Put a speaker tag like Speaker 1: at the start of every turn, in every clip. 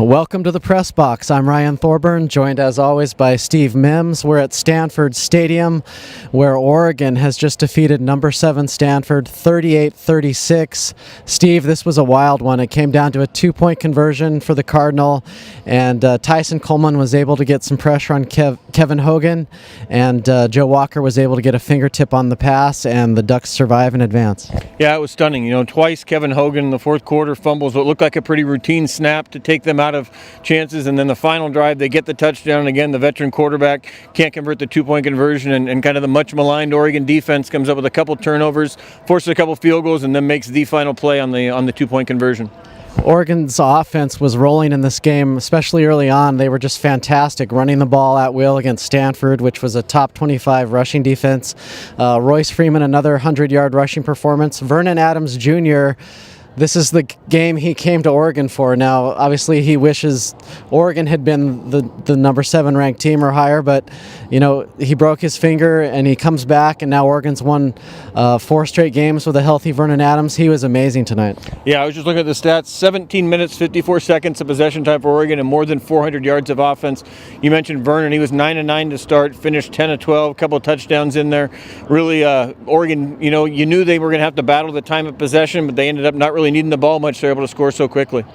Speaker 1: Welcome to the Press Box. I'm Ryan Thorburn, joined as always by Steve Mims. We're at Stanford Stadium, where Oregon has just defeated number 7 Stanford 38-36. Steve, this was a wild one. It came down to a 2-point conversion for the Cardinal, and Tyson Coleman was able to get some pressure on Kevin Hogan, and Joe Walker was able to get a fingertip on the pass, and the Ducks survive and advance.
Speaker 2: Yeah, it was stunning. Twice Kevin Hogan in the fourth quarter fumbles what looked like a pretty routine snap to take them out of chances, and then the final drive they get the touchdown, and again the veteran quarterback can't convert the 2-point conversion, and kind of the much maligned Oregon defense comes up with a couple turnovers, forces a couple field goals, and then makes the final play on the 2-point conversion.
Speaker 1: Oregon's offense was rolling in this game, especially early on. They were just fantastic, running the ball at will against Stanford, which was a top 25 rushing defense. Royce Freeman, another 100-yard rushing performance. Vernon Adams Jr., this is the game he came to Oregon for. Now, obviously, he wishes Oregon had been the number 7 ranked team or higher, but, he broke his finger and he comes back, and now Oregon's won 4 straight games with a healthy Vernon Adams. He was amazing tonight.
Speaker 2: Yeah, I was just looking at the stats. 17 minutes, 54 seconds of possession time for Oregon and more than 400 yards of offense. You mentioned Vernon. He was 9-9 to start, finished 10-12, a couple of touchdowns in there. Really, Oregon, you knew they were going to have to battle the time of possession, but they ended up not really needing the ball much. They're able to score so quickly.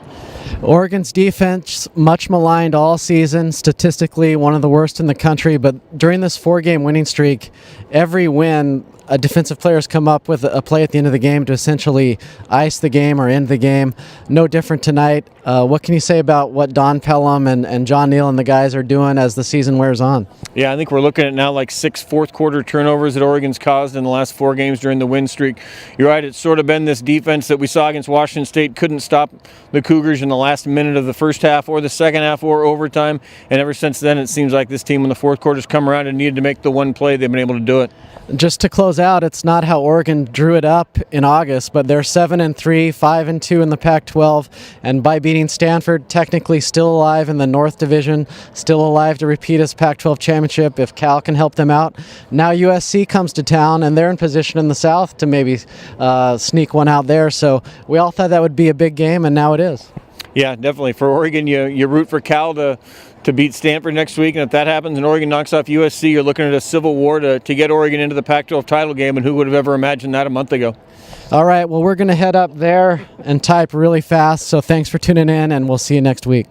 Speaker 1: Oregon's defense, much maligned all season, statistically one of the worst in the country, but during this 4-game winning streak, every win, defensive players come up with a play at the end of the game to essentially ice the game or end the game. No different tonight. What can you say about what Don Pelham and John Neal and the guys are doing as the season wears on?
Speaker 2: Yeah, I think we're looking at now like 6 fourth-quarter turnovers that Oregon's caused in the last 4 games during the win streak. You're right, it's sort of been this defense that we saw against Washington State couldn't stop the Cougars in the last minute of the first half or the second half or overtime, and ever since then it seems like this team when the fourth quarter's come around and needed to make the one play, they've been able to do it.
Speaker 1: Just to close out, it's not how Oregon drew it up in August, but they're 7-3, 5-2 in the Pac-12, and by beating Stanford, technically still alive in the North Division, still alive to repeat as Pac-12 championship if Cal can help them out. Now USC comes to town, and they're in position in the South to maybe sneak one out there. So we all thought that would be a big game, and now it is.
Speaker 2: Yeah, definitely. For Oregon, you root for Cal to beat Stanford next week, and if that happens and Oregon knocks off USC, you're looking at a civil war to get Oregon into the Pac-12 title game, and who would have ever imagined that a month ago?
Speaker 1: All right, well, we're going to head up there and type really fast, so thanks for tuning in, and we'll see you next week.